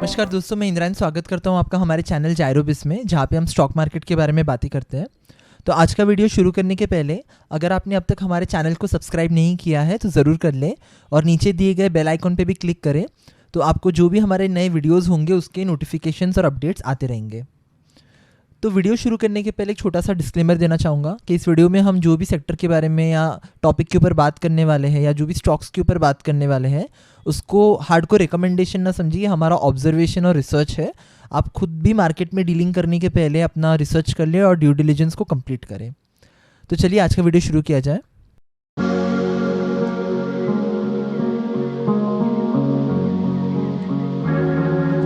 नमस्कार दोस्तों, मैं इंद्रायण स्वागत करता हूं आपका हमारे चैनल जायरोबिस में, जहां पे हम स्टॉक मार्केट के बारे में बातें करते हैं। तो आज का वीडियो शुरू करने के पहले अगर आपने अब तक हमारे चैनल को सब्सक्राइब नहीं किया है तो ज़रूर कर लें और नीचे दिए गए बेल आइकन पे भी क्लिक करें, तो आपको जो भी हमारे नए वीडियोज़ होंगे उसके नोटिफिकेशंस और अपडेट्स आते रहेंगे। तो वीडियो शुरू करने के पहले एक छोटा सा डिस्क्लेमर देना चाहूँगा कि इस वीडियो में हम जो भी सेक्टर के बारे में या टॉपिक के ऊपर बात करने वाले हैं या जो भी स्टॉक्स के ऊपर बात करने वाले हैं उसको हार्डकोर रिकमेंडेशन ना समझिए, हमारा ऑब्जर्वेशन और रिसर्च है। आप खुद भी मार्केट में डीलिंग करने के पहले अपना रिसर्च कर लें और ड्यू डिलिजेंस को कंप्लीट करें। तो चलिए आज का वीडियो शुरू किया जाए।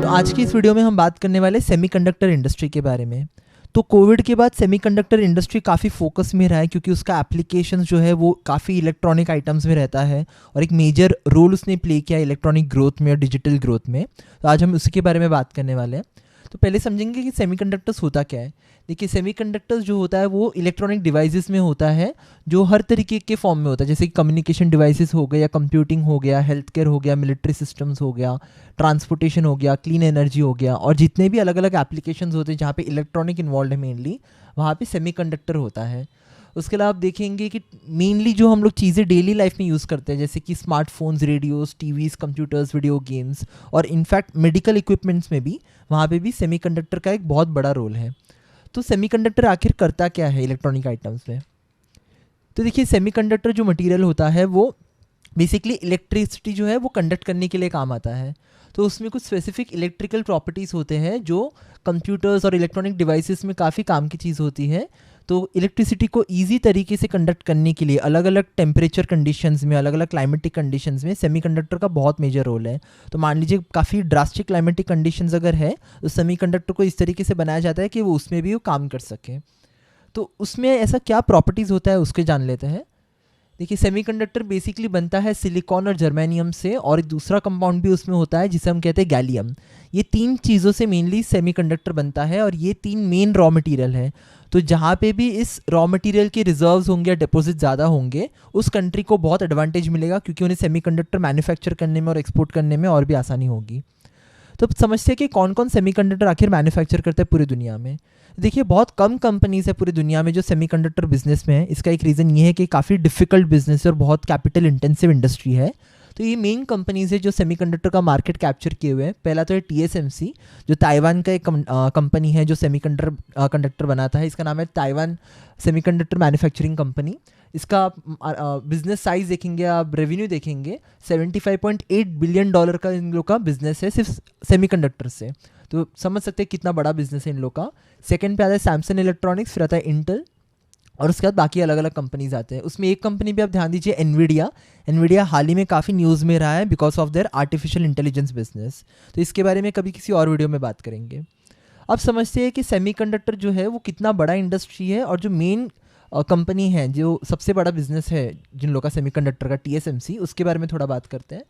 तो आज की इस वीडियो में हम बात करने वाले सेमीकंडक्टर इंडस्ट्री के बारे में। तो कोविड के बाद सेमीकंडक्टर इंडस्ट्री काफ़ी फोकस में रहा है, क्योंकि उसका एप्लीकेशंस जो है वो काफ़ी इलेक्ट्रॉनिक आइटम्स में रहता है और एक मेजर रोल उसने प्ले किया इलेक्ट्रॉनिक ग्रोथ में और डिजिटल ग्रोथ में। तो आज हम उसी के बारे में बात करने वाले हैं। तो पहले समझेंगे कि सेमीकंडक्टर्स होता क्या है। देखिए, सेमीकंडक्टर्स जो होता है वो इलेक्ट्रॉनिक डिवाइसेस में होता है, जो हर तरीके के फॉर्म में होता है, जैसे कि कम्युनिकेशन डिवाइसेस हो गए या कंप्यूटिंग हो गया, हेल्थ केयर हो गया, मिलिट्री सिस्टम्स हो गया, ट्रांसपोर्टेशन हो गया, क्लीन एनर्जी हो गया, और जितने भी अलग अलग एप्लीकेशंस होते हैं जहाँ पे इलेक्ट्रॉनिक इन्वॉल्व है मेनली, वहाँ पे सेमीकंडक्टर होता है। उसके अलावा आप देखेंगे कि मेनली जो हम लोग चीज़ें डेली लाइफ में यूज़ करते हैं, जैसे कि smartphones, radios, TVs, computers, video games और इनफैक्ट मेडिकल इक्विपमेंट्स में भी, वहाँ पे भी सेमीकंडक्टर का एक बहुत बड़ा रोल है। तो सेमीकंडक्टर आखिर करता क्या है इलेक्ट्रॉनिक आइटम्स में? तो देखिए, सेमीकंडक्टर जो मटेरियल होता है वो बेसिकली इलेक्ट्रिसिटी जो है वो कंडक्ट करने के लिए काम आता है। तो उसमें कुछ स्पेसिफिक इलेक्ट्रिकल प्रॉपर्टीज़ होते हैं जो कंप्यूटर्स और इलेक्ट्रॉनिक डिवाइसेस में काफ़ी काम की चीज़ होती है। तो इलेक्ट्रिसिटी को ईजी तरीके से कंडक्ट करने के लिए अलग अलग टेम्परेचर कंडीशंस में, अलग अलग क्लाइमेटिक कंडीशंस में सेमीकंडक्टर का बहुत मेजर रोल है। तो मान लीजिए काफ़ी ड्रास्टिक क्लाइमेटिक कंडीशंस अगर है तो सेमीकंडक्टर को इस तरीके से बनाया जाता है कि वो उसमें भी वो काम कर सके। तो उसमें ऐसा क्या प्रॉपर्टीज़ होता है उसके जान लेते हैं। देखिए, सेमीकंडक्टर बेसिकली बनता है सिलिकॉन और जर्मेनियम से, और एक दूसरा कंपाउंड भी उसमें होता है जिसे हम कहते हैं गैलियम। ये तीन चीज़ों से मेनली सेमीकंडक्टर बनता है और ये तीन मेन रॉ मटेरियल है। तो जहाँ पे भी इस रॉ मटेरियल के रिजर्व्स होंगे या डिपॉजिट ज़्यादा होंगे, उस कंट्री को बहुत एडवांटेज मिलेगा, क्योंकि उन्हें सेमीकंडक्टर मैन्युफैक्चर करने में और एक्सपोर्ट करने में और भी आसानी होगी। तो समझते हैं कि कौन कौन सेमीकंडक्टर आखिर मैन्युफैक्चर करते हैं पूरी दुनिया में। देखिए, बहुत कम कंपनीज है पूरी दुनिया में जो सेमीकंडक्टर बिजनेस में है। इसका एक रीज़न ये है कि काफ़ी डिफिकल्ट बिजनेस है और बहुत कैपिटल इंटेंसिव इंडस्ट्री है। तो ये मेन कंपनीज है जो सेमीकंडक्टर का मार्केट कैप्चर किए हुए हैं। पहला तो है TSMC, जो ताइवान का एक कंपनी है जो कंडक्टर बनाता है। इसका नाम है ताइवान सेमीकंडक्टर मैन्युफैक्चरिंग कंपनी। इसका बिजनेस साइज देखेंगे आप, रेवेन्यू देखेंगे, $75.8 बिलियन का इन लोग का बिजनेस है सिर्फ सेमीकंडक्टर से। तो समझ सकते हैं कितना बड़ा बिजनेस है इन लोग का। सेकंड पे आता है सैमसंग इलेक्ट्रॉनिक्स, फिर आता है इंटेल, और उसके बाद बाकी अलग अलग कंपनीज आते हैं। उसमें एक कंपनी भी आप ध्यान दीजिए, एनवीडिया हाल ही में काफ़ी न्यूज़ में रहा है because of their artificial intelligence business. तो इसके बारे में कभी किसी और वीडियो में बात करेंगे। अब समझते हैं कि सेमीकंडक्टर जो है वो कितना बड़ा इंडस्ट्री है, और जो मेन कंपनी है, जो सबसे बड़ा बिजनेस है जिन लोग का सेमीकंडक्टर का, TSMC, उसके बारे में थोड़ा बात करते हैं।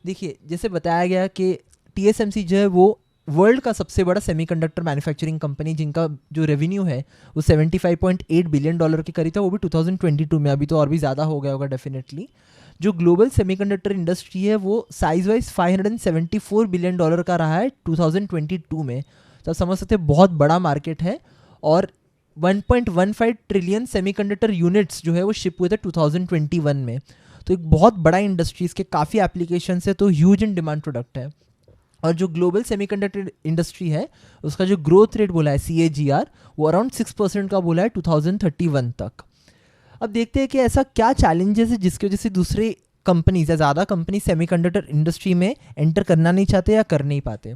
देखिए, जैसे बताया गया कि TSMC जो है वो वर्ल्ड का सबसे बड़ा सेमीकंडक्टर मैन्युफैक्चरिंग कंपनी, जिनका जो रेवेन्यू है वो $75.8 बिलियन के करीब था, वो भी 2022 में। अभी तो और भी ज़्यादा हो गया होगा डेफिनेटली। जो ग्लोबल सेमीकंडक्टर इंडस्ट्री है वो साइज वाइज $574 बिलियन का रहा है 2022 में। तो आप समझ सकते हैं बहुत बड़ा मार्केट है, और 1.15 ट्रिलियन सेमीकंडक्टर यूनिट्स जो है वो शिप हुए थे 2021 में। तो एक बहुत बड़ा इंडस्ट्री, इसके काफ़ी एप्लीकेशन है, तो ह्यूज इन डिमांड प्रोडक्ट है। और जो ग्लोबल सेमीकंडक्टर इंडस्ट्री है उसका जो ग्रोथ रेट बोला है CAGR, वो अराउंड 6% का बोला है 2031 तक। अब देखते हैं कि ऐसा क्या चैलेंजेस है जिसकी वजह से दूसरे कंपनीज या ज़्यादा कंपनी सेमीकंडक्टर इंडस्ट्री में एंटर करना नहीं चाहते या कर नहीं पाते।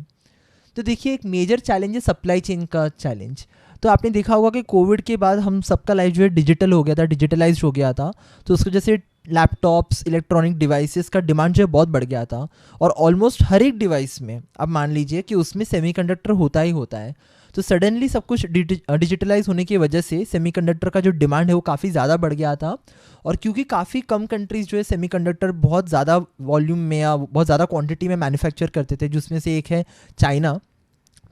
तो देखिए, एक मेजर चैलेंज है सप्लाई चेन का चैलेंज। तो आपने देखा होगा कि कोविड के बाद हम सबका लाइफ जो है डिजिटल हो गया था, डिजिटलाइज्ड हो गया था। तो उसकी वजह से लैपटॉप्स, इलेक्ट्रॉनिक डिवाइसेस का डिमांड जो है बहुत बढ़ गया था, और ऑलमोस्ट हर एक डिवाइस में अब मान लीजिए कि उसमें सेमीकंडक्टर होता ही होता है। तो सडनली सब कुछ डिजिटलाइज होने की वजह से सेमीकंडक्टर का जो डिमांड है वो काफ़ी ज़्यादा बढ़ गया था। और क्योंकि काफ़ी कम कंट्रीज़ जो है सेमीकंडक्टर बहुत ज़्यादा वॉल्यूम में या बहुत ज़्यादा क्वांटिटी में मैन्युफैक्चर करते थे, जिसमें से एक है चाइना।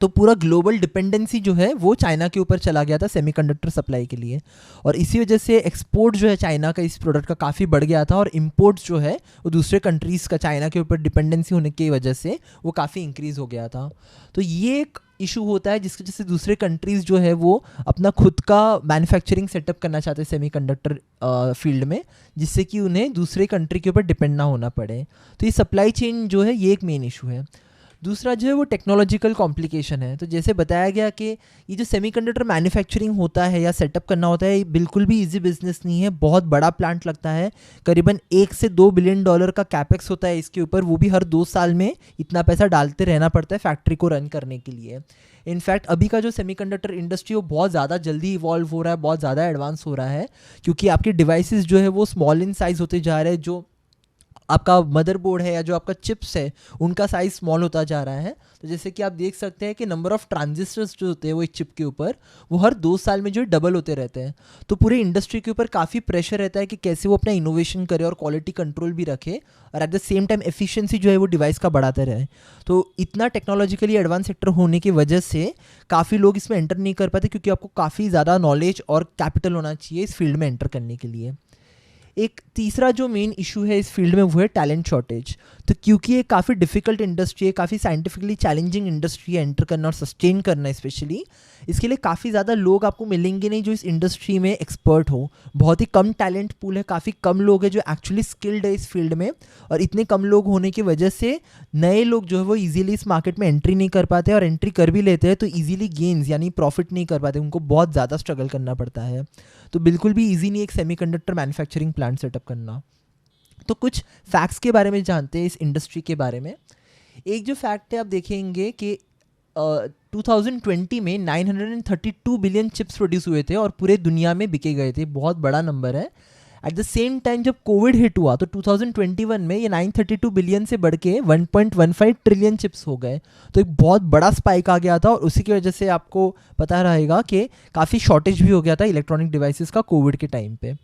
तो पूरा ग्लोबल डिपेंडेंसी जो है वो चाइना के ऊपर चला गया था सेमीकंडक्टर सप्लाई के लिए, और इसी वजह से एक्सपोर्ट जो है चाइना का इस प्रोडक्ट का काफ़ी बढ़ गया था, और इम्पोर्ट जो है वो दूसरे कंट्रीज़ का चाइना के ऊपर डिपेंडेंसी होने की वजह से वो काफ़ी इंक्रीज़ हो गया था। तो ये एक इशू होता है जिसकी वजह से दूसरे कंट्रीज़ जो है वो अपना खुद का मैन्युफैक्चरिंग सेटअप करना चाहते हैं सेमीकंडक्टर फील्ड में, जिससे कि उन्हें दूसरे कंट्री के ऊपर डिपेंड ना होना पड़े। तो ये सप्लाई चेन जो है ये एक मेन इशू है। दूसरा जो है वो टेक्नोलॉजिकल कॉम्प्लिकेशन है। तो जैसे बताया गया कि ये जो सेमीकंडक्टर मैन्युफैक्चरिंग होता है या सेटअप करना होता है, ये बिल्कुल भी इजी बिजनेस नहीं है, बहुत बड़ा प्लांट लगता है, करीबन 1 से 2 बिलियन डॉलर का कैपेक्स होता है इसके ऊपर, वो भी हर 2 साल में इतना पैसा डालते रहना पड़ता है फैक्ट्री को रन करने के लिए। इनफैक्ट अभी का जो सेमीकंडक्टर इंडस्ट्री वो बहुत ज़्यादा जल्दी इवॉल्व हो रहा है, बहुत ज़्यादा एडवांस हो रहा है, क्योंकि आपके डिवाइसेस जो है वो स्मॉल इन साइज़ होते जा रहे हैं, जो आपका मदरबोर्ड है या जो आपका चिप्स है उनका साइज़ स्मॉल होता जा रहा है। तो जैसे कि आप देख सकते हैं कि नंबर ऑफ़ ट्रांजिस्टर्स जो होते हैं वो एक चिप के ऊपर वो हर 2 साल में जो है डबल होते रहते हैं। तो पूरे इंडस्ट्री के ऊपर काफ़ी प्रेशर रहता है कि कैसे वो अपना इनोवेशन करे और क्वालिटी कंट्रोल भी रखे, और at the same time efficiency जो है वो डिवाइस का बढ़ाते रहे। तो इतना टेक्नोलॉजिकली एडवांस सेक्टर होने की वजह से काफ़ी लोग इसमें एंटर नहीं कर पाते, क्योंकि आपको काफ़ी ज़्यादा नॉलेज और कैपिटल होना चाहिए इस फील्ड में एंटर करने के लिए। एक तीसरा जो मेन इशू है इस फील्ड में वो है टैलेंट शॉर्टेज। तो क्योंकि ये काफ़ी डिफिकल्ट इंडस्ट्री है, काफ़ी साइंटिफिकली चैलेंजिंग इंडस्ट्री है एंटर करना और सस्टेन करना, स्पेशली इसके लिए काफ़ी ज़्यादा लोग आपको मिलेंगे नहीं जो इस इंडस्ट्री में एक्सपर्ट हो। बहुत ही कम टैलेंट पूल है, काफ़ी कम लोग हैं जो एक्चुअली स्किल्ड है इस फील्ड में, और इतने कम लोग होने की वजह से नए लोग जो है वो ईजिली इस मार्केट में एंट्री नहीं कर पाते, और एंट्री कर भी लेते हैं तो ईजिली गेन्स यानी प्रॉफिट नहीं कर पाते, उनको बहुत ज़्यादा स्ट्रगल करना पड़ता है। तो बिल्कुल भी ईजी नहीं एक सेमीकंडक्टर मैन्युफैक्चरिंग प्लांट सेटअप करना। तो कुछ फैक्ट्स के बारे में जानते हैं इस इंडस्ट्री के बारे में। एक जो फैक्ट है आप देखेंगे कि 2020 में 932 बिलियन चिप्स प्रोड्यूस हुए थे और पूरे दुनिया में बिके गए थे, बहुत बड़ा नंबर है। एट द सेम टाइम जब कोविड हिट हुआ तो 2021 में ये 932 बिलियन से बढ़ के 1.15 ट्रिलियन चिप्स हो गए। तो एक बहुत बड़ा स्पाइक आ गया था, और उसी की वजह से आपको पता रहेगा कि काफ़ी शॉर्टेज भी हो गया था इलेक्ट्रॉनिक डिवाइसेस का कोविड के टाइम पे।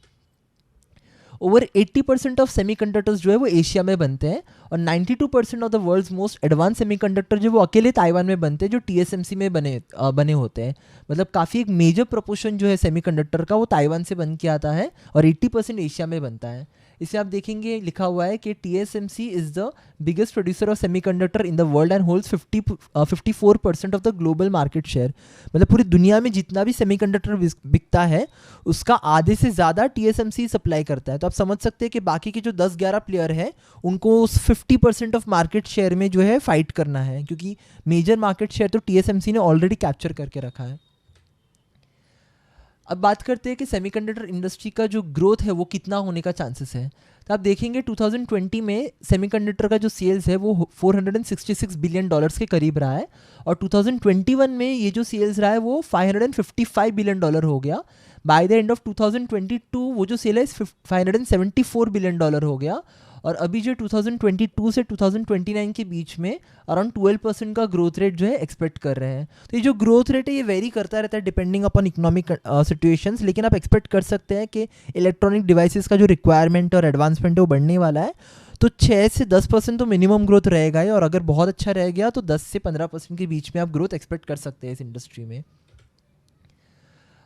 ओवर 80% ऑफ सेमीकंडक्टर्स जो है वो एशिया में बनते हैं, और 92% of the world's most advance semiconductor जो वो अकेले ताइवान में बनते हैं, जो TSMC में बने होते हैं। मतलब काफ़ी एक मेजर प्रोपोर्शन जो है सेमीकंडक्टर का वो ताइवान से बन के आता है, और 80% एशिया में बनता है। इसे आप देखेंगे लिखा हुआ है कि TSMC is the biggest producer of semiconductor in the world and holds 54% of the global market share. मतलब पूरी दुनिया में जितना भी सेमीकंडक्टर बिकता है उसका आधे से ज़्यादा TSMC सप्लाई करता है। तो आप समझ सकते हैं कि बाकी के जो 10-11 प्लेयर हैं उनको उस 50% ऑफ मार्केट शेयर में जो है फाइट करना है, क्योंकि मेजर मार्केट शेयर तो TSMC ने ऑलरेडी कैप्चर करके रखा है। अब बात करते हैं कि सेमीकंडक्टर इंडस्ट्री का जो ग्रोथ है वो कितना होने का चांसेस है। तो आप देखेंगे 2020 में सेमीकंडक्टर का जो सेल्स है वो 466 बिलियन डॉलर्स के करीब रहा है, और 2021 में ये जो सेल्स रहा है वो 555 बिलियन डॉलर हो गया। बाय द एंड ऑफ 2022 वो जो सेल है 574 बिलियन डॉलर हो गया, और अभी जो 2022 से 2029 के बीच में अराउंड 12% का ग्रोथ रेट जो है एक्सपेक्ट कर रहे हैं। तो ये जो ग्रोथ रेट है ये वेरी करता रहता है डिपेंडिंग अपॉन इकोनॉमिक सिचुएशंस, लेकिन आप एक्सपेक्ट कर सकते हैं कि इलेक्ट्रॉनिक डिवाइसेस का जो रिक्वायरमेंट और एडवांसमेंट है वो बढ़ने वाला है। तो 6 से 10% तो मिनिमम ग्रोथ रहेगा ही, और अगर बहुत अच्छा रह गया तो 10 से 15% के बीच में आप ग्रोथ एक्सपेक्ट कर सकते हैं इस इंडस्ट्री में।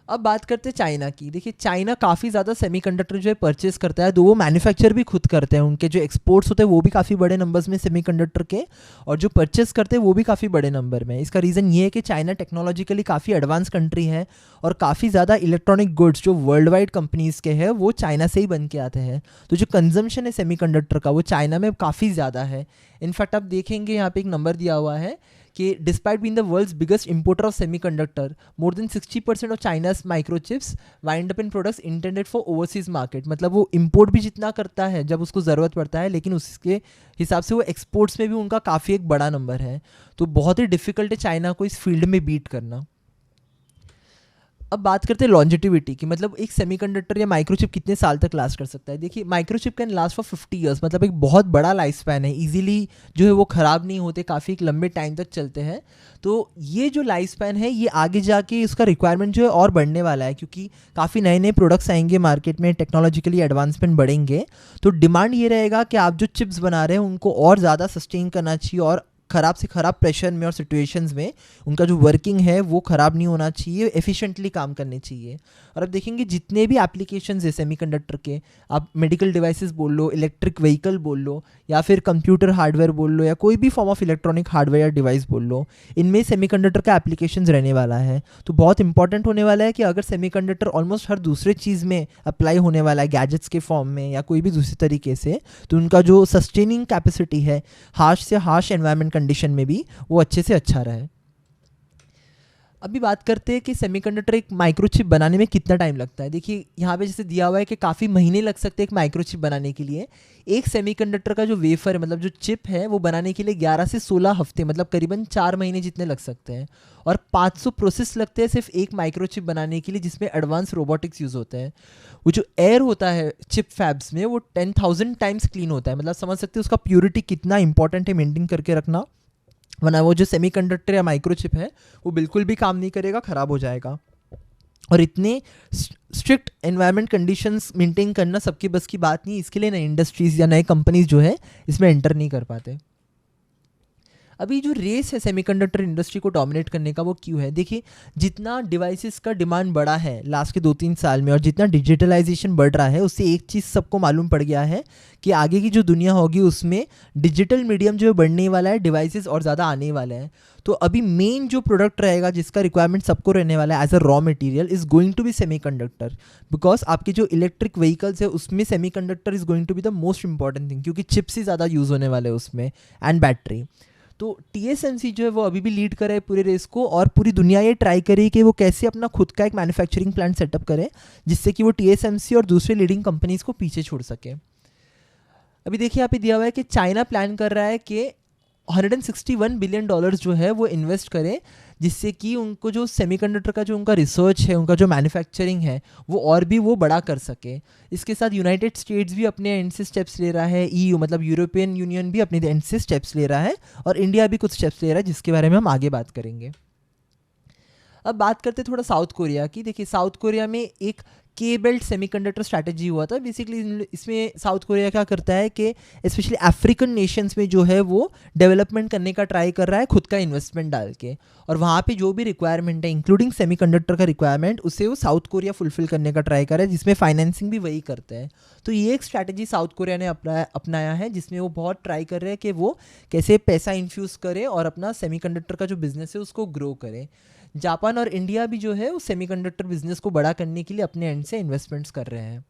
अब बात करते हैं चाइना की। देखिए चाइना काफ़ी ज़्यादा सेमीकंडक्टर जो है परचेस करता है, तो वो मैन्युफैक्चर भी खुद करते हैं, उनके जो एक्सपोर्ट्स होते हैं वो भी काफ़ी बड़े नंबर्स में सेमीकंडक्टर के, और जो परचेस करते हैं वो भी काफ़ी बड़े नंबर में। इसका रीज़न ये है कि चाइना टेक्नोलॉजिकली काफ़ी एडवांस कंट्री है, और काफ़ी ज़्यादा इलेक्ट्रॉनिक गुड्स जो वर्ल्ड वाइड कंपनीज़ के हैं वो चाइना से ही बन के आते हैं। तो जो कंजम्पशन है सेमीकंडक्टर का वो चाइना में काफ़ी ज़्यादा है। इनफैक्ट आप देखेंगे यहाँ पे एक नंबर दिया हुआ है कि despite being the world's biggest importer of semiconductor, more than 60% of China's microchips wind up in products intended for overseas market. मतलब वो इंपोर्ट भी जितना करता है जब उसको ज़रूरत पड़ता है, लेकिन उसके हिसाब से वो एक्सपोर्ट्स में भी उनका काफ़ी एक बड़ा नंबर है। तो बहुत ही डिफिकल्ट है चाइना को इस फील्ड में बीट करना। अब बात करते हैं लॉन्जिटिविटी की, मतलब एक सेमीकंडक्टर या माइक्रोचिप कितने साल तक लास्ट कर सकता है। देखिए microchip can last for 50 years, मतलब एक बहुत बड़ा लाइफ स्पैन है, इजीली जो है वो ख़राब नहीं होते, काफ़ी एक लंबे टाइम तक चलते हैं। तो ये जो लाइफ स्पैन है ये आगे जाके इसका रिक्वायरमेंट जो है और बढ़ने वाला है, क्योंकि काफ़ी नए नए प्रोडक्ट्स आएंगे मार्केट में, टेक्नोलॉजिकली एडवांसमेंट बढ़ेंगे, तो डिमांड ये रहेगा कि आप जो चिप्स बना रहे हैं उनको और ज़्यादा सस्टेन करना चाहिए और ख़राब से ख़राब प्रेशर में और सिचुएशंस में उनका जो वर्किंग है वो ख़राब नहीं होना चाहिए, एफिशिएंटली काम करने चाहिए। और अब देखेंगे जितने भी एप्लीकेशंस है सेमीकंडक्टर के, आप मेडिकल डिवाइसेस बोल लो, इलेक्ट्रिक व्हीकल बोल लो, या फिर कंप्यूटर हार्डवेयर बोल लो, या कोई भी फॉर्म ऑफ इलेक्ट्रॉनिक हार्डवेयर या डिवाइस बोल लो, इनमें सेमीकंडक्टर का एप्लीकेशंस रहने वाला है। तो बहुत इंपॉर्टेंट होने वाला है कि अगर सेमीकंडक्टर ऑलमोस्ट हर दूसरे चीज़ में अप्लाई होने वाला है, गैजेट्स के फॉर्म में या कोई भी दूसरी तरीके से, तो उनका जो सस्टेनिंग कैपेसिटी है हार्श से हार्श एनवायरनमेंट कंडीशन में भी वो अच्छे से अच्छा रहे। अभी बात करते हैं कि सेमीकंडक्टर एक माइक्रोचिप बनाने में कितना टाइम लगता है। देखिए यहाँ पे जैसे दिया हुआ है कि काफ़ी महीने लग सकते हैं एक माइक्रोचिप बनाने के लिए। एक सेमीकंडक्टर का जो वेफर है, मतलब जो चिप है, वो बनाने के लिए 11 से 16 हफ्ते, मतलब करीबन 4 महीने जितने लग सकते हैं। और 500 प्रोसेस लगते हैं सिर्फ एक माइक्रोचिप बनाने के लिए, जिसमें एडवांस रोबोटिक्स यूज़ होते हैं। वो जो एयर होता है चिप फैब्स में, वो 10,000 टाइम्स क्लीन होता है। मतलब समझ सकते हैं उसका प्योरिटी कितना इंपॉर्टेंट है मेंटेन करके रखना, वरना वो जो सेमीकंडक्टर या माइक्रोचिप है वो बिल्कुल भी काम नहीं करेगा, ख़राब हो जाएगा। और इतने स्ट्रिक्ट एनवायरनमेंट कंडीशंस मेंटेन करना सबकी बस की बात नहीं, इसके लिए नई इंडस्ट्रीज़ या नए कंपनीज जो है इसमें एंटर नहीं कर पाते। अभी जो रेस है सेमीकंडक्टर इंडस्ट्री को डोमिनेट करने का, वो क्यों है? देखिए जितना डिवाइसेस का डिमांड बढ़ा है लास्ट के 2-3 साल में, और जितना डिजिटलाइजेशन बढ़ रहा है, उससे एक चीज़ सबको मालूम पड़ गया है कि आगे की जो दुनिया होगी उसमें डिजिटल मीडियम जो बढ़ने वाला है, डिवाइसेस और ज़्यादा आने वाले हैं। तो अभी मेन जो प्रोडक्ट रहेगा जिसका रिक्वायरमेंट सबको रहने वाला है as a raw material is going to be semiconductor, because आपके जो इलेक्ट्रिक व्हीकल्स है उसमें semiconductor is going to be the most important thing, क्योंकि चिप्स ही ज़्यादा यूज़ होने वाले हैं उसमें, एंड बैटरी। तो TSMC जो है वो अभी भी लीड कर रहा है पूरे रेस को, और पूरी दुनिया ये ट्राई करे कि वो कैसे अपना खुद का एक मैन्युफैक्चरिंग प्लांट सेटअप करे, जिससे कि वो TSMC और दूसरे लीडिंग कंपनीज को पीछे छोड़ सके। अभी देखिए यहाँ पे दिया हुआ है कि चाइना प्लान कर रहा है कि $161 बिलियन जो है वो इन्वेस्ट करें, जिससे कि उनको जो सेमीकंडक्टर का जो उनका रिसर्च है, उनका जो मैन्युफैक्चरिंग है, वो और भी वो बड़ा कर सके। इसके साथ यूनाइटेड स्टेट्स भी अपने एंड से स्टेप्स ले रहा है, EU मतलब यूरोपियन यूनियन भी अपने एंड से स्टेप्स ले रहा है, और इंडिया भी कुछ स्टेप्स ले रहा है, जिसके बारे में हम आगे बात करेंगे। अब बात करते थोड़ा साउथ कोरिया की। देखिए साउथ कोरिया में एक के बेल्ट सेमीकंडक्टर स्ट्रैटेजी हुआ था। बेसिकली इसमें साउथ कोरिया क्या करता है कि स्पेशली अफ्रीकन नेशंस में जो है वो डेवलपमेंट करने का ट्राई कर रहा है खुद का इन्वेस्टमेंट डाल के, और वहाँ पे जो भी रिक्वायरमेंट है इंक्लूडिंग सेमीकंडक्टर का रिक्वायरमेंट, उसे वो साउथ कोरिया फुलफिल करने का ट्राई कर रहा है, जिसमें फाइनेंसिंग भी वही करते हैं। तो ये एक स्ट्रैटेजी साउथ कोरिया ने अपनाया है, जिसमें वो बहुत ट्राई कर रहे हैं कि वो कैसे पैसा इन्फ्यूज़ करे और अपना सेमीकंडक्टर का जो बिजनेस है उसको ग्रो करे। जापान और इंडिया भी जो है उस सेमीकंडक्टर बिजनेस को बड़ा करने के लिए अपने एंड से इन्वेस्टमेंट्स कर रहे हैं।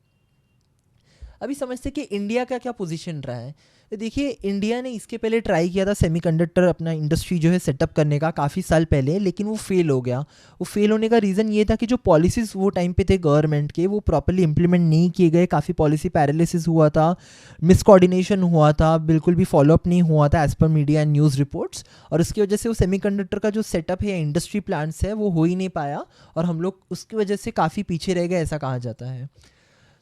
अभी समझते कि इंडिया का क्या पोजीशन रहा है। तो देखिए इंडिया ने इसके पहले ट्राई किया था सेमीकंडक्टर अपना इंडस्ट्री जो है सेटअप करने का काफ़ी साल पहले, लेकिन वो फेल हो गया। वो फेल होने का रीज़न ये था कि जो पॉलिसीज़ वो टाइम पे थे गवर्नमेंट के, वो प्रॉपर्ली इंप्लीमेंट नहीं किए गए, काफ़ी पॉलिसी पैरालिसिस हुआ था, मिसकोऑर्डिनेशन हुआ था, बिल्कुल भी फॉलोअप नहीं हुआ था as per media and news reports, और उसकी वजह से वो सेमीकंडक्टर का जो सेटअप है या इंडस्ट्री प्लांट्स है वो हो ही नहीं पाया, और हम लोग उसकी वजह से काफ़ी पीछे रह गए, ऐसा कहा जाता है।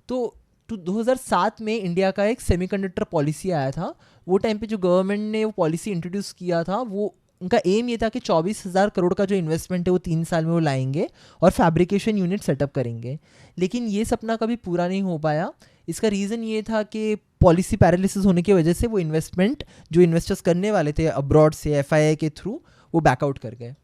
तो 2007 में इंडिया का एक सेमीकंडक्टर पॉलिसी आया था। वो टाइम पे जो गवर्नमेंट ने वो पॉलिसी इंट्रोड्यूस किया था, वो उनका एम ये था कि 24,000 करोड़ का जो इन्वेस्टमेंट है वो 3 साल में वो लाएंगे और फैब्रिकेशन यूनिट सेटअप करेंगे। लेकिन ये सपना कभी पूरा नहीं हो पाया। इसका रीज़न ये था कि पॉलिसी पैरालिसिस होने की वजह से वो इन्वेस्टमेंट जो इन्वेस्टर्स करने वाले थे अब्रॉड से FII के थ्रू, वो बैकआउट कर गए।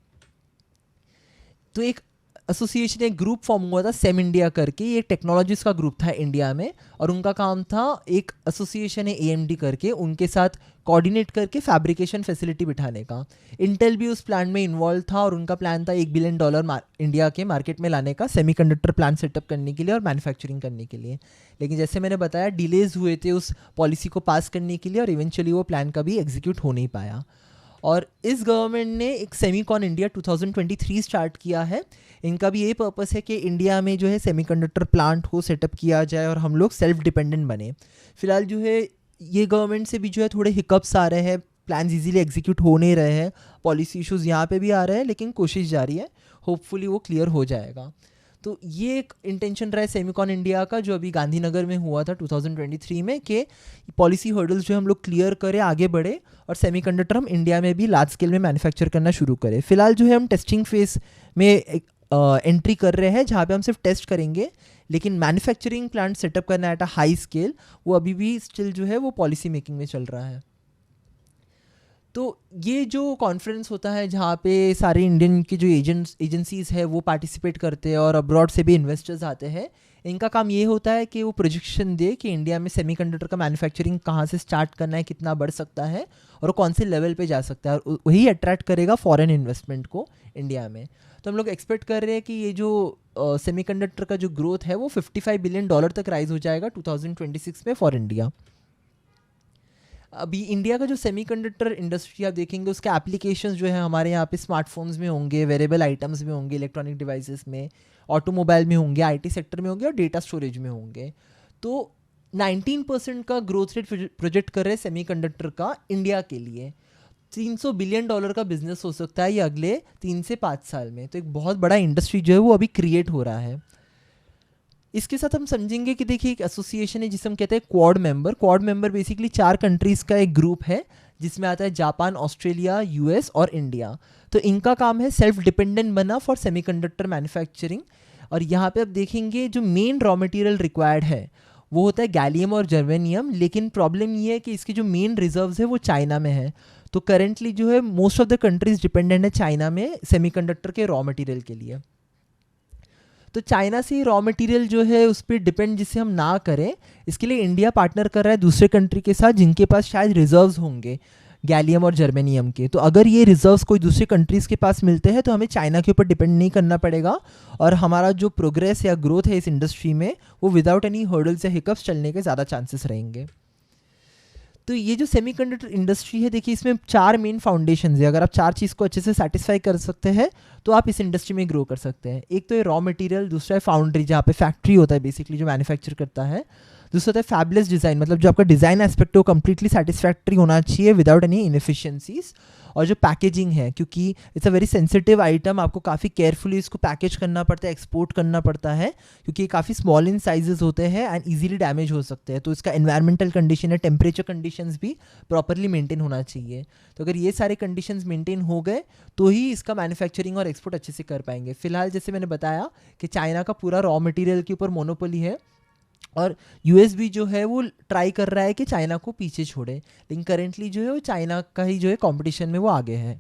तो एक एसोसिएशन, एक ग्रुप फॉर्म हुआ था सेम इंडिया करके, ये टेक्नोलॉजीज का ग्रुप था इंडिया में, और उनका काम था, एक एसोसिएशन है AMD करके, उनके साथ कोऑर्डिनेट करके फैब्रिकेशन फैसिलिटी बिठाने का। इंटेल भी उस प्लान में इन्वॉल्व था, और उनका प्लान था $1 बिलियन इंडिया के मार्केट में लाने का, सेमीकंडक्टर प्लांट सेटअप करने के लिए और मैन्युफैक्चरिंग करने के लिए। लेकिन जैसे मैंने बताया डिलेज हुए थे उस पॉलिसी को पास करने के लिए, और इवेंचुअली वो प्लान कभी एग्जीक्यूट हो नहीं पाया। और इस गवर्नमेंट ने एक सेमीकॉन इंडिया 2023 स्टार्ट किया है। इनका भी ये पर्पस है कि इंडिया में जो है सेमीकंडक्टर प्लांट हो सेटअप किया जाए और हम लोग सेल्फ डिपेंडेंट बने। फिलहाल जो है ये गवर्नमेंट से भी जो है थोड़े हिकअप्स आ रहे हैं, प्लान्स इजीली एग्जीक्यूट हो नहीं रहे हैं, पॉलिसी इश्यूज़ यहाँ पे भी आ रहे हैं, लेकिन कोशिश जारी है, होपफुली वो क्लियर हो जाएगा। तो ये एक इंटेंशन रहा है सेमीकॉन इंडिया का, जो अभी गांधीनगर में हुआ था 2023 में, कि पॉलिसी हर्डल्स जो हम लोग क्लियर करें, आगे बढ़े, और सेमीकंडक्टर हम इंडिया में भी लार्ज स्केल में मैन्युफैक्चर करना शुरू करें। फिलहाल जो है हम टेस्टिंग फेज में एंट्री कर रहे हैं, जहाँ पे हम सिर्फ टेस्ट करेंगे, लेकिन मैन्युफैक्चरिंग प्लांट सेटअप करना एट अ हाई स्केल वो अभी भी स्टिल जो है वो पॉलिसी मेकिंग में चल रहा है। तो ये जो कॉन्फ्रेंस होता है जहाँ पे सारे इंडियन के जो एजेंसीज़ है वो पार्टिसिपेट करते हैं और अब्रॉड से भी इन्वेस्टर्स आते हैं, इनका काम ये होता है कि वो प्रोजेक्शन दे कि इंडिया में सेमीकंडक्टर का मैन्युफैक्चरिंग कहाँ से स्टार्ट करना है, कितना बढ़ सकता है और कौन से लेवल पे जा सकता है, और वही अट्रैक्ट करेगा फॉरेन इन्वेस्टमेंट को इंडिया में। तो हम लोग एक्सपेक्ट कर रहे हैं कि ये जो सेमीकंडक्टर का जो ग्रोथ है वो $55 बिलियन तक राइज हो जाएगा 2026 में फॉर इंडिया। अभी इंडिया का जो सेमीकंडक्टर इंडस्ट्री आप देखेंगे उसके एप्लीकेशंस जो है हमारे यहाँ पे स्मार्टफोन्स में होंगे, वेरेबल आइटम्स में होंगे, इलेक्ट्रॉनिक डिवाइसेस में, ऑटोमोबाइल में होंगे, आईटी सेक्टर में होंगे और डेटा स्टोरेज में होंगे। तो 19% का ग्रोथ रेट प्रोजेक्ट कर रहे हैं सेमीकंडक्टर का इंडिया के लिए। $300 बिलियन का बिजनेस हो सकता है ये अगले 3 से 5 साल में। तो एक बहुत बड़ा इंडस्ट्री जो है वो अभी क्रिएट हो रहा है। इसके साथ हम समझेंगे कि देखिए एक एसोसिएशन है जिसे हम कहते हैं quad member. Quad member basically 4 countries का एक ग्रुप है जिसमें आता है जापान, ऑस्ट्रेलिया, यूएस और इंडिया। तो इनका काम है सेल्फ डिपेंडेंट बना फॉर सेमीकंडक्टर मैन्युफैक्चरिंग। और यहाँ पे आप देखेंगे जो मेन रॉ मटेरियल रिक्वायर्ड है वो होता है गैलियम और जर्मेनियम, लेकिन प्रॉब्लम ये है कि इसकी जो मेन रिजर्व्स है वो चाइना में है। तो करेंटली जो है most of the countries dependent है चाइना में सेमीकंडक्टर के रॉ मटेरियल के लिए। तो चाइना से रॉ मटेरियल जो है उस पर डिपेंड जिससे हम ना करें, इसके लिए इंडिया पार्टनर कर रहा है दूसरे कंट्री के साथ जिनके पास शायद रिजर्व्स होंगे गैलियम और जर्मेनियम के। तो अगर ये रिजर्व्स कोई दूसरे कंट्रीज़ के पास मिलते हैं तो हमें चाइना के ऊपर डिपेंड नहीं करना पड़ेगा और हमारा जो प्रोग्रेस या ग्रोथ है इस इंडस्ट्री में वो विदाउट एनी हर्डल्स या हिकअप्स चलने के ज़्यादा चांसेस रहेंगे। तो ये जो सेमीकंडक्टर इंडस्ट्री है देखिए इसमें 4 मेन फाउंडेशन है। अगर आप 4 चीज़ को अच्छे से सेटिस्फाई कर सकते हैं तो आप इस इंडस्ट्री में ग्रो कर सकते हैं। एक तो ये रॉ मटेरियल, दूसरा है फाउंड्री जहाँ पे फैक्ट्री होता है बेसिकली जो मैन्युफैक्चर करता है, दूसरा होता है फैबलेस डिज़ाइन, मतलब जो आपका डिज़ाइन एस्पेक्ट है वो कंप्लीटली सेटिस्फैक्ट्री होना चाहिए विदाउट एनी इनएफिशिएंसीज, और जो पैकेजिंग है क्योंकि it's a very sensitive item, आपको काफ़ी केयरफुली इसको पैकेज करना पड़ता है, एक्सपोर्ट करना पड़ता है क्योंकि ये काफ़ी स्मॉल इन साइजेस होते हैं एंड इजीली डैमेज हो सकते हैं। तो इसका एनवायरमेंटल कंडीशन है, टेम्परेचर कंडीशंस भी प्रॉपरली मेंटेन होना चाहिए। तो अगर ये सारे कंडीशंस मेंटेन हो गए तो ही इसका मैन्युफैक्चरिंग और एक्सपोर्ट अच्छे से कर पाएंगे। फिलहाल जैसे मैंने बताया कि चाइना का पूरा रॉ मटेरियल के ऊपर मोनोपोली है और यूएस भी जो है वो ट्राई कर रहा है कि चाइना को पीछे छोड़े, लेकिन करेंटली जो है वो चाइना का ही जो है कंपटीशन में वो आगे है।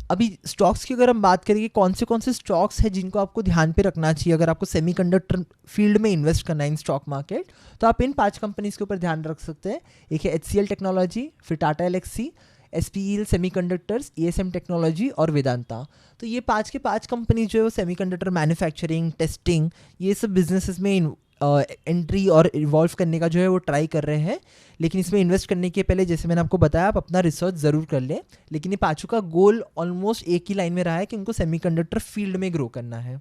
अभी स्टॉक्स की अगर हम बात करेंगे कौन से स्टॉक्स हैं जिनको आपको ध्यान पे रखना चाहिए अगर आपको सेमीकंडक्टर फील्ड में इन्वेस्ट करना है इन स्टॉक मार्केट, तो आप इन 5 कंपनीज के ऊपर ध्यान रख सकते हैं। एक है HCL टेक्नोलॉजी, फिर Tata Elxsi, SPEL semiconductors, ESM technology और वेदांता। तो ये 5 के 5 कंपनी जो है वो सेमीकंडक्टर मैन्युफैक्चरिंग, टेस्टिंग, ये सब बिजनेसेस में एंट्री और इवॉल्व करने का जो है वो ट्राई कर रहे हैं। लेकिन इसमें इन्वेस्ट करने के पहले जैसे मैंने आपको बताया आप अपना रिसर्च ज़रूर कर लें। लेकिन ये 5 का गोल ऑलमोस्ट एक ही लाइन में रहा है कि उनको सेमीकंडक्टर फील्ड में ग्रो करना है।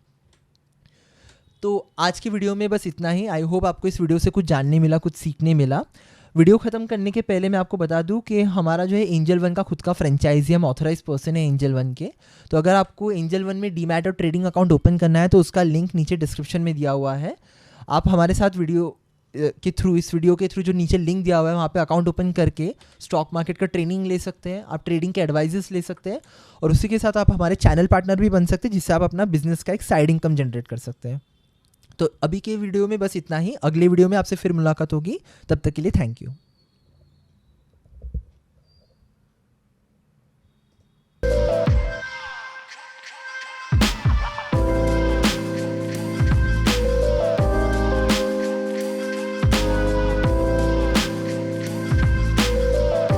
तो आज की वीडियो में बस इतना ही। आई होप आपको इस वीडियो से कुछ जानने मिला, कुछ सीखने मिला। वीडियो ख़त्म करने के पहले मैं आपको बता दूं कि हमारा जो है एंजल वन का खुद का फ्रेंचाइजी, हम ऑथराइज पर्सन है एंजल वन के। तो अगर आपको एंजल वन में डीमैट और ट्रेडिंग अकाउंट ओपन करना है तो उसका लिंक नीचे डिस्क्रिप्शन में दिया हुआ है। आप हमारे साथ वीडियो के थ्रू, इस वीडियो के थ्रू जो नीचे लिंक दिया हुआ है वहाँ पे अकाउंट ओपन करके स्टॉक मार्केट का ट्रेनिंग ले सकते हैं, आप ट्रेडिंग के एडवाइजेस ले सकते हैं और उसी के साथ आप हमारे चैनल पार्टनर भी बन सकते हैं जिससे आप अपना बिजनेस का एक साइड इनकम जनरेट कर सकते हैं। तो अभी के वीडियो में बस इतना ही। अगले वीडियो में आपसे फिर मुलाकात होगी, तब तक के लिए थैंक यू।